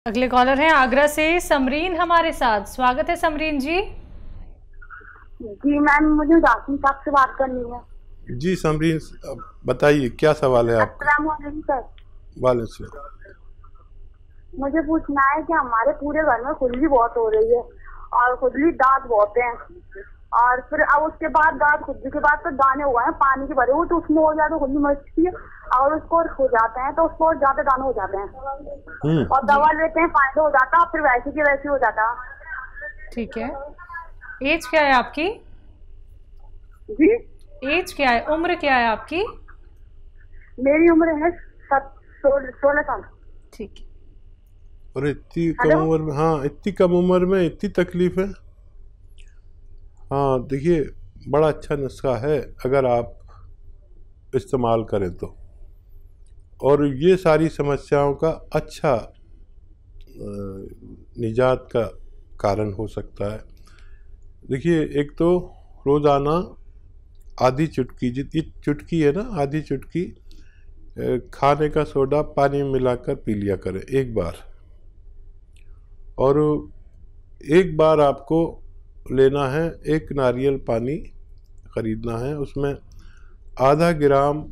अगले कॉलर हैं आगरा से समरीन हमारे साथ। स्वागत है समरीन जी। जी मैम, मुझे राशन साहब से बात करनी है। जी समरीन, बताइए क्या सवाल है आपका। अस्सलाम वालेकुम सर। वालेकुम। मुझे पूछना है कि हमारे पूरे घर में खुजली बहुत हो रही है और खुजली दांत बहुत हैं, और फिर अब उसके बाद दांत खुजली के बाद तो दाने हुए हैं पानी के भरे हुए, तो उसमें हो जाए तो खुजली मचती है, और उसको हो जाते हैं तो उसको ज्यादा दाने हो जाते हैं और दवा लेते हैं फायदा हो जाता है, फिर वैसे के वैसे हो जाता है। ठीक है, एज क्या है आपकी? जी एज क्या है, उम्र क्या है आपकी? मेरी उम्र है 16 साल। ठीक है। और इतनी कम उम्र में, हाँ इतनी कम उम्र में इतनी तकलीफ है। हाँ देखिए, बड़ा अच्छा नुस्खा है अगर आप इस्तेमाल करें तो, और ये सारी समस्याओं का अच्छा निजात का कारण हो सकता है। देखिए, एक तो रोज़ाना आधी चुटकी, जितनी चुटकी है ना, आधी चुटकी खाने का सोडा पानी में मिलाकर पी लिया करें एक बार। और एक बार आपको लेना है, एक नारियल पानी ख़रीदना है, उसमें आधा ग्राम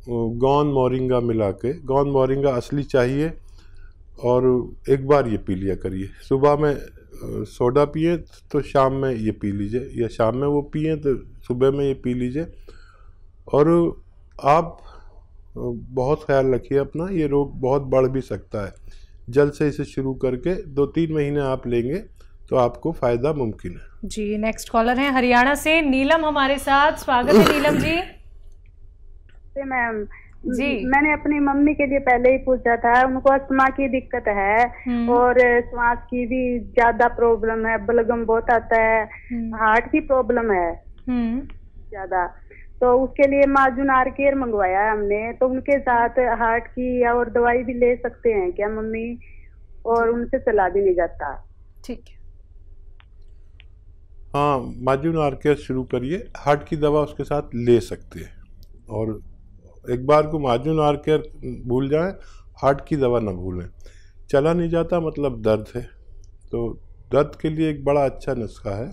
गोंद मोरिंगा मिला के, गोंद मोरिंगा असली चाहिए, और एक बार ये पी लिया करिए। सुबह में सोडा पिए तो शाम में ये पी लीजिए, या शाम में वो पिए तो सुबह में ये पी लीजिए। और आप बहुत ख्याल रखिए अपना, ये रोग बहुत बढ़ भी सकता है। जल्द से इसे शुरू करके 2-3 महीने आप लेंगे तो आपको फ़ायदा मुमकिन है। जी, नेक्स्ट कॉलर हैं हरियाणा से नीलम हमारे साथ। स्वागत है नीलम जी। मैम जी, मैंने अपनी मम्मी के लिए पहले ही पूछा था, उनको अस्थमा की दिक्कत है और श्वास की भी ज्यादा प्रॉब्लम है, बलगम बहुत आता है, हार्ट की प्रॉब्लम है ज्यादा, तो उसके लिए माजून आर केयर मंगवाया है हमने। तो उनके साथ हार्ट की और दवाई भी ले सकते हैं क्या मम्मी, और उनसे चला भी नहीं जाता? ठीक है। हाँ, माजून आर केयर शुरू करिए, हार्ट की दवा उसके साथ ले सकते हैं। और एक बार को माजून आर केयर भूल जाएं, हार्ट की दवा ना भूलें। चला नहीं जाता मतलब दर्द है, तो दर्द के लिए एक बड़ा अच्छा नुस्खा है,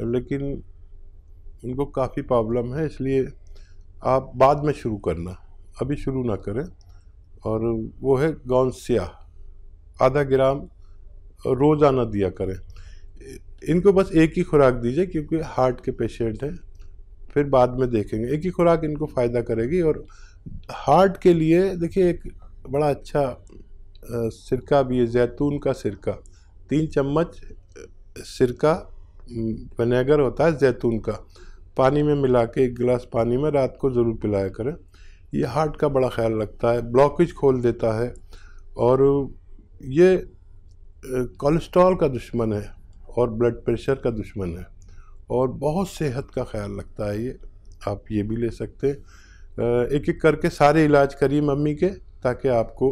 लेकिन उनको काफ़ी प्रॉब्लम है, इसलिए आप बाद में शुरू करना, अभी शुरू ना करें। और वो है गोंद स्याह, आधा ग्राम रोज़ाना दिया करें। इनको बस एक ही खुराक दीजिए क्योंकि हार्ट के पेशेंट हैं, फिर बाद में देखेंगे। एक ही खुराक इनको फ़ायदा करेगी। और हार्ट के लिए देखिए, एक बड़ा अच्छा सिरका भी है, जैतून का सिरका। 3 चम्मच सिरका, विनेगर होता है जैतून का, पानी में मिला के 1 गिलास पानी में रात को ज़रूर पिलाया करें। ये हार्ट का बड़ा ख्याल रखता है, ब्लॉकेज खोल देता है, और ये कोलेस्ट्रॉल का दुश्मन है और ब्लड प्रेशर का दुश्मन है, और बहुत सेहत का ख्याल रखता है ये। आप ये भी ले सकते हैं। एक एक करके सारे इलाज करिए मम्मी के, ताकि आपको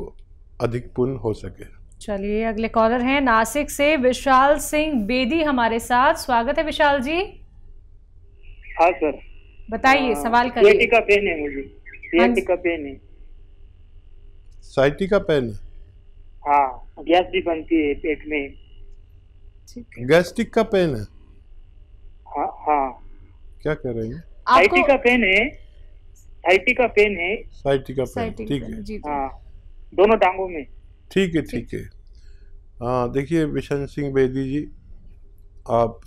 अधिक पुण्य हो सके। चलिए, अगले कॉलर हैं नासिक से विशाल सिंह बेदी हमारे साथ। स्वागत है विशाल जी। हाँ सर, बताइए, सवाल करिए। सियाटिका पेन है मुझे, सियाटिका पेन है। साइटिका पेन है? हाँ, गैस भी बनती है पेट में। गैस्ट्रिक का पेन है? हाँ हाँ। क्या कह रहे हैं? साइटिका पेन है, साइटिका पेन है। साइटिका पेन, ठीक है। जी, हाँ, दोनों टांगों में। ठीक है, ठीक है। हाँ देखिए विशन सिंह बेदी जी, आप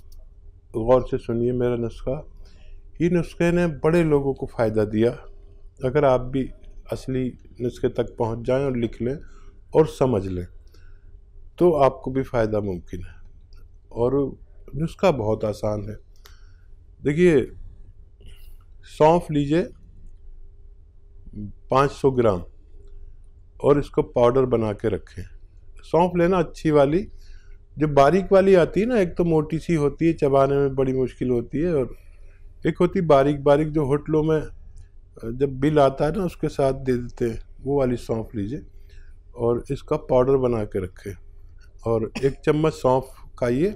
गौर से सुनिए मेरा नुस्खा। ये नुस्खे ने बड़े लोगों को फ़ायदा दिया। अगर आप भी असली नुस्खे तक पहुंच जाएं और लिख लें और समझ लें, तो आपको भी फ़ायदा मुमकिन है। और नुस्खा बहुत आसान है। देखिए, सौंफ लीजिए 500 ग्राम, और इसको पाउडर बना के रखें। सौंफ लेना अच्छी वाली, जो बारीक वाली आती है ना, एक तो मोटी सी होती है, चबाने में बड़ी मुश्किल होती है, और एक होती बारीक बारीक जो होटलों में जब बिल आता है ना उसके साथ दे देते हैं, वो वाली सौंफ लीजिए और इसका पाउडर बना के रखें। और 1 चम्मच सौंफ खाइए।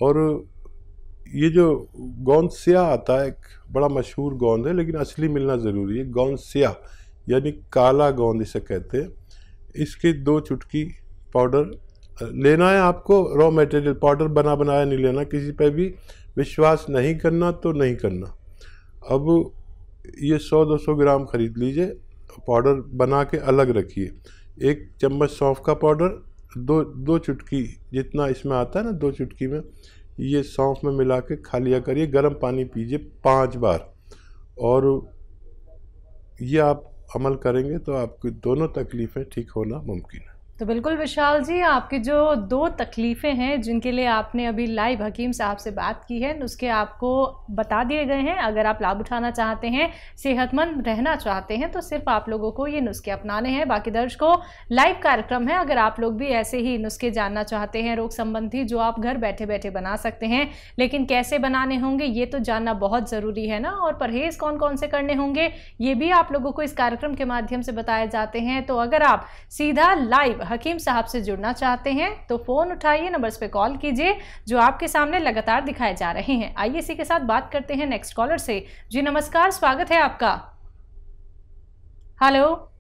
और ये जो गोंद स्याह आता है, एक बड़ा मशहूर गोंद है, लेकिन असली मिलना ज़रूरी है। गोंद स्याह यानी काला गोंद इसे कहते हैं। इसके 2 चुटकी पाउडर लेना है आपको। रॉ मटेरियल पाउडर बना बनाया नहीं लेना, किसी पे भी विश्वास नहीं करना तो नहीं करना। अब ये 100-200 ग्राम खरीद लीजिए, पाउडर बना के अलग रखिए। 1 चम्मच सौंफ का पाउडर, दो चुटकी जितना इसमें आता है ना, 2 चुटकी में ये सौंफ में मिला के खा लिया करिए। गर्म पानी पीजिए 5 बार, और ये आप अमल करेंगे तो आपकी दोनों तकलीफ़ें ठीक होना मुमकिन है। तो बिल्कुल विशाल जी, आपकी जो 2 तकलीफ़ें हैं जिनके लिए आपने अभी लाइव हकीम साहब से बात की है, नुस्खे आपको बता दिए गए हैं। अगर आप लाभ उठाना चाहते हैं, सेहतमंद रहना चाहते हैं, तो सिर्फ आप लोगों को ये नुस्खे अपनाने हैं। बाकी दर्शकों, लाइव कार्यक्रम है, अगर आप लोग भी ऐसे ही नुस्खे जानना चाहते हैं रोग संबंधी, जो आप घर बैठे बैठे बना सकते हैं, लेकिन कैसे बनाने होंगे ये तो जानना बहुत ज़रूरी है ना, और परहेज़ कौन कौन से करने होंगे ये भी आप लोगों को इस कार्यक्रम के माध्यम से बताए जाते हैं। तो अगर आप सीधा लाइव हकीम साहब से जुड़ना चाहते हैं तो फ़ोन उठाइए, नंबर्स पे कॉल कीजिए जो आपके सामने लगातार दिखाए जा रहे हैं। आइए इसी के साथ बात करते हैं नेक्स्ट कॉलर से। जी नमस्कार, स्वागत है आपका। हेलो,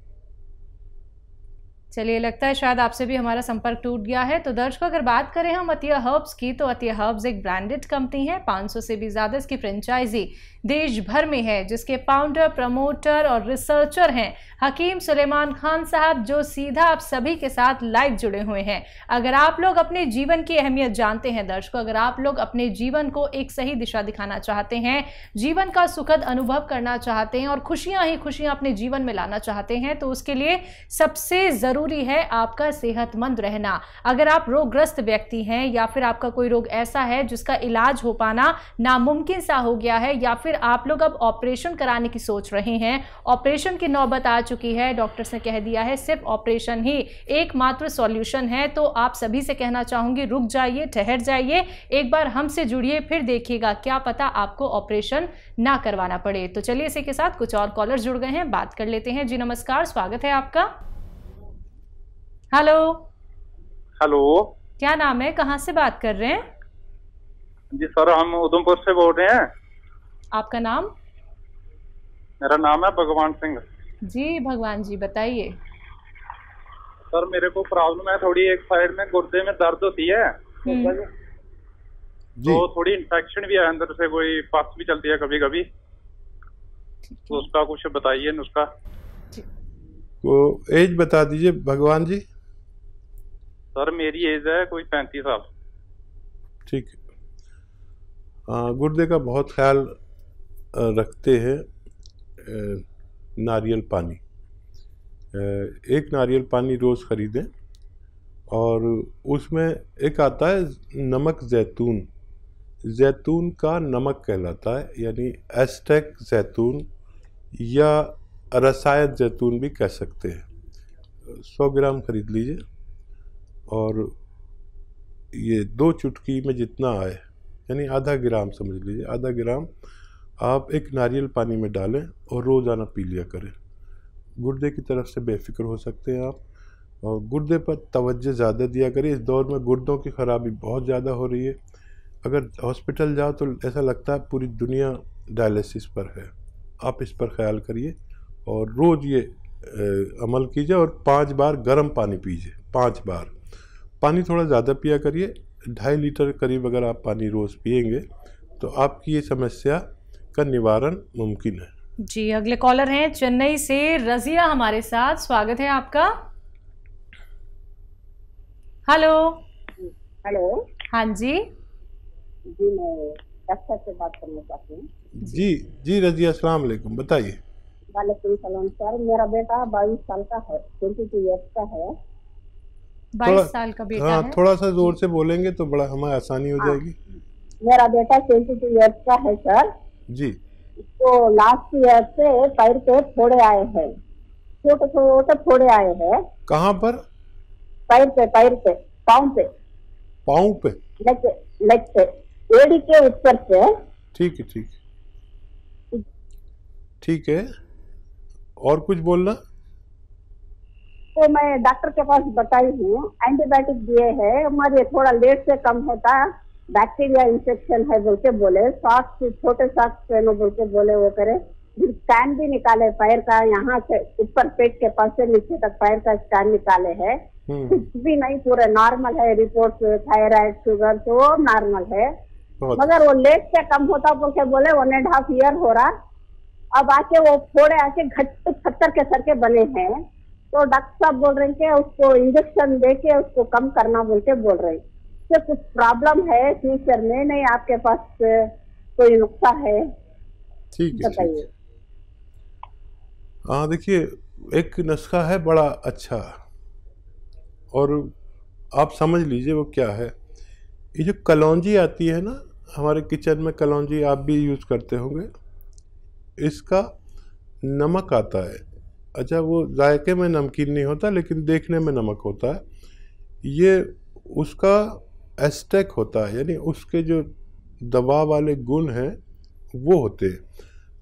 चलिए लगता है शायद आपसे भी हमारा संपर्क टूट गया है। तो दर्शकों, अगर बात करें हम अतिया हर्ब्स की, तो अतिया हर्ब्स एक ब्रांडेड कंपनी है। 500 से भी ज़्यादा इसकी फ्रेंचाइजी देश भर में है, जिसके फाउंडर, प्रमोटर और रिसर्चर हैं हकीम सुलेमान खान साहब, जो सीधा आप सभी के साथ लाइव जुड़े हुए हैं। अगर आप लोग अपने जीवन की अहमियत जानते हैं दर्शकों, अगर आप लोग अपने जीवन को एक सही दिशा दिखाना चाहते हैं, जीवन का सुखद अनुभव करना चाहते हैं और खुशियां ही खुशियां अपने जीवन में लाना चाहते हैं, तो उसके लिए सबसे ज़रूरी है आपका सेहतमंद रहना। अगर आप रोगग्रस्त व्यक्ति हैं या फिर आपका कोई रोग ऐसा है जिसका इलाज हो पाना नामुमकिन सा हो गया है, या फिर आप लोग अब ऑपरेशन कराने की सोच रहे हैं, ऑपरेशन की नौबत आ चुकी है, डॉक्टर्स ने कह दिया है सिर्फ ऑपरेशन ही एकमात्र सॉल्यूशन है, तो आप सभी से कहना चाहूंगी रुक जाइए, ठहर जाइए, एक बार हमसे जुड़िए, फिर देखिएगा क्या पता आपको ऑपरेशन ना करवाना पड़े। तो चलिए इसी के साथ कुछ और कॉलर जुड़ गए हैं, बात कर लेते हैं। जी नमस्कार, स्वागत है आपका। हेलो। हेलो, क्या नाम है, कहाँ से बात कर रहे हैं? जी सर, हम उधमपुर से बोल रहे हैं। आपका नाम? मेरा नाम है भगवान सिंह। जी भगवान जी, बताइए। सर मेरे को प्रॉब्लम है थोड़ी, एक साइड में गुर्दे में दर्द होती है, तो थोड़ी इन्फेक्शन भी है अंदर से, कोई पस भी चलती है कभी कभी, तो उसका कुछ बताइए नुस्खा। वो एज बता दीजिए भगवान जी। सर मेरी एज है कोई 35 साल। ठीक है। गुर्दे का बहुत ख्याल रखते हैं नारियल पानी। एक नारियल पानी रोज़ ख़रीदें, और उसमें एक आता है नमक जैतून, जैतून का नमक कहलाता है, यानी एस्टेक जैतून या रसायन जैतून भी कह सकते हैं। 100 ग्राम खरीद लीजिए, और ये 2 चुटकी में जितना आए, यानी आधा ग्राम समझ लीजिए, आधा ग्राम आप एक नारियल पानी में डालें और रोज़ाना पी लिया करें। गुर्दे की तरफ से बेफिक्र हो सकते हैं आप, और गुर्दे पर तवज्जो ज़्यादा दिया करें। इस दौर में गुर्दों की ख़राबी बहुत ज़्यादा हो रही है। अगर हॉस्पिटल जाओ तो ऐसा लगता है पूरी दुनिया डायलिसिस पर है। आप इस पर ख्याल करिए और रोज़ ये अमल कीजिए, और 5 बार गर्म पानी पीजिए। 5 बार पानी थोड़ा ज़्यादा पिया करिए, 2.5 लीटर करीब अगर आप पानी रोज़ पिएंगे तो आपकी ये समस्या का निवारण मुमकिन है। जी अगले कॉलर हैं चेन्नई से रजिया हमारे साथ, स्वागत है आपका। हेलो। हेलो। हाँ जी। जी मैं डॉक्टर से बात करना चाहती हूँ। जी रजिया, अस्सलाम वालेकुम, बताइए। वालेकुम सलाम सर, मेरा बेटा 22 साल का है, 22 ईयर्स का है। 22 साल का बेटा हाँ, है। थोड़ा सा जोर से बोलेंगे तो बड़ा हमें आसानी हो जाएगी। मेरा बेटा 22 ईयर्स का है सर जी। तो लास्ट ईयर से पैर पे फोड़े आए हैं, छोटे छोटे फोड़े आए हैं। कहाँ पर? पैर पे, पाँव पे। पाँव पे? लेग पे, एड़ी के ऊपर से। ठीक है, ठीक है। और कुछ बोलना? तो मैं डॉक्टर के पास बताई हूँ, एंटीबायोटिक दिए हैं, हमारे थोड़ा लेट से कम होता, बैक्टीरिया इंफेक्शन है बोल के बोले, सॉक्स छोटे सॉक्स पहनो बोल के बोले, वो करे। स्कैन भी निकाले पैर का, यहाँ से ऊपर पेट के पास से नीचे तक पैर का स्कैन निकाले है, कुछ भी नहीं, पूरा नॉर्मल है रिपोर्ट, थायराइड शुगर तो नॉर्मल है, मगर वो लेट से कम होता बोल के बोले 1.5 ईयर हो रहा। अब आके वो फोड़े आके घट पत्थर के सर के बने हैं, तो डॉक्टर साहब बोल रहे हैं कि उसको इंजेक्शन दे के उसको कम करना बोल के बोल रहे हैं। तो कुछ प्रॉब्लम है फ्यूचर में, नहीं आपके पास कोई नुस्खा है? ठीक है, बताइए। हाँ देखिए, एक नुस्खा है बड़ा अच्छा, और आप समझ लीजिए वो क्या है। ये जो कलौंजी आती है ना हमारे किचन में, कलौंजी आप भी यूज़ करते होंगे, इसका नमक आता है। अच्छा, वो जायके में नमकीन नहीं होता लेकिन देखने में नमक होता है। ये उसका एस्टेक होता है, यानी उसके जो दवा वाले गुण हैं वो होते हैं।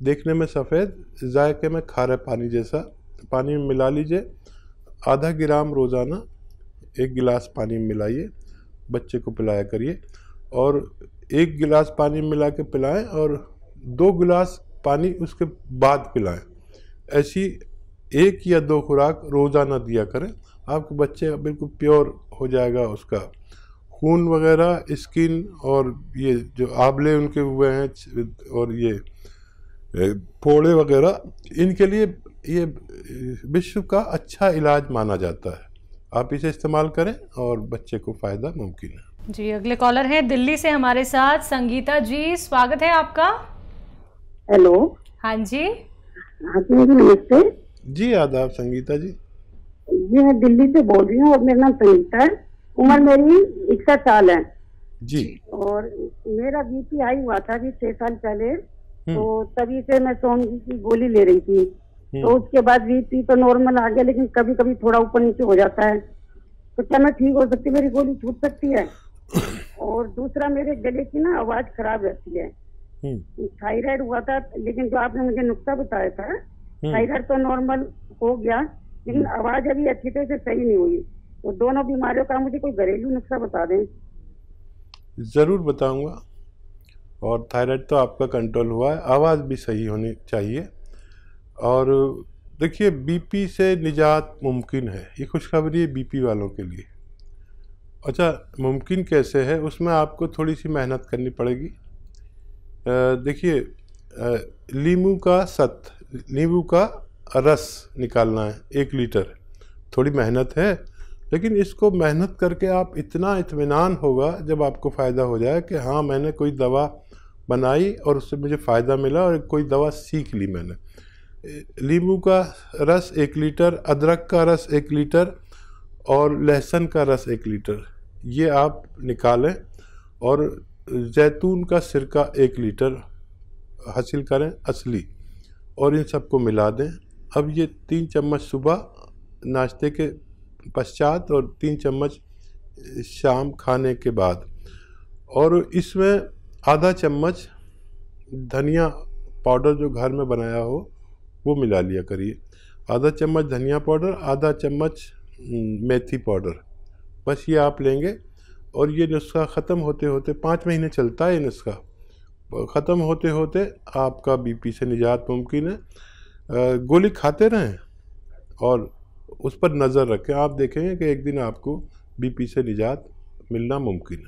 देखने में सफ़ेद, जायके में खारे पानी जैसा। पानी में मिला लीजिए, आधा ग्राम रोज़ाना 1 गिलास पानी में मिलाइए, बच्चे को पिलाया करिए। और 1 गिलास पानी में मिला के पिलाएं और 2 गिलास पानी उसके बाद पिलाएं। ऐसी 1 या 2 खुराक रोज़ाना दिया करें, आपके बच्चे बिल्कुल प्योर हो जाएगा। उसका खून वगैरह, स्किन और ये जो आंवले उनके हुए हैं और ये फोड़े वगैरह, इनके लिए ये विश्व का अच्छा इलाज माना जाता है। आप इसे इस्तेमाल करें और बच्चे को फ़ायदा मुमकिन है। जी, अगले कॉलर हैं दिल्ली से हमारे साथ संगीता जी, स्वागत है आपका। हेलो। हाँ जी। हाँ जी, नमस्ते जी। आदाब संगीता जी। जी, मैं दिल्ली से बोल रही हूँ और मेरा नाम संगीता है। उम्र मेरी 61 साल है जी। और मेरा बीपी हाई हुआ था अभी 6 साल पहले, तो तभी से मैं सोमजी की गोली ले रही थी। तो उसके बाद बीपी तो नॉर्मल आ गया, लेकिन कभी कभी थोड़ा ऊपर नीचे हो जाता है। तो क्या मैं ठीक हो सकती, मेरी गोली छूट सकती है? और दूसरा, मेरे गले की ना आवाज खराब रहती है। थायराइड हुआ था, लेकिन जो आपने मुझे नुस्खा बताया था, थायराइड तो नॉर्मल हो गया, लेकिन आवाज अभी अच्छी तरह से सही नहीं हुई। तो दोनों बीमारियों का मुझे कोई घरेलू नुस्खा बता दें। ज़रूर बताऊंगा। और थायराइड तो आपका कंट्रोल हुआ है, आवाज़ भी सही होनी चाहिए। और देखिए, बीपी से निजात मुमकिन है, ये खुशखबरी है बीपी वालों के लिए। अच्छा, मुमकिन कैसे है? उसमें आपको थोड़ी सी मेहनत करनी पड़ेगी। देखिए, नींबू का रस निकालना है 1 लीटर। थोड़ी मेहनत है, लेकिन इसको मेहनत करके आप इतना इत्मीनान होगा जब आपको फ़ायदा हो जाए कि हाँ, मैंने कोई दवा बनाई और उससे मुझे फ़ायदा मिला और कोई दवा सीख ली मैंने। नींबू का रस 1 लीटर, अदरक का रस 1 लीटर और लहसुन का रस 1 लीटर, ये आप निकालें। और जैतून का सिरका 1 लीटर हासिल करें असली, और इन सबको मिला दें। अब ये 3 चम्मच सुबह नाश्ते के पश्चात और 3 चम्मच शाम खाने के बाद, और इसमें आधा चम्मच धनिया पाउडर जो घर में बनाया हो वो मिला लिया करिए। आधा चम्मच धनिया पाउडर, आधा चम्मच मेथी पाउडर, बस ये आप लेंगे। और ये नुस्खा ख़त्म होते होते 5 महीने चलता है। ये नुस्खा ख़त्म होते होते आपका बीपी से निजात मुमकिन है। गोली खाते रहें और उस पर नज़र रखें, आप देखेंगे कि एक दिन आपको बीपी से निजात मिलना मुमकिन है।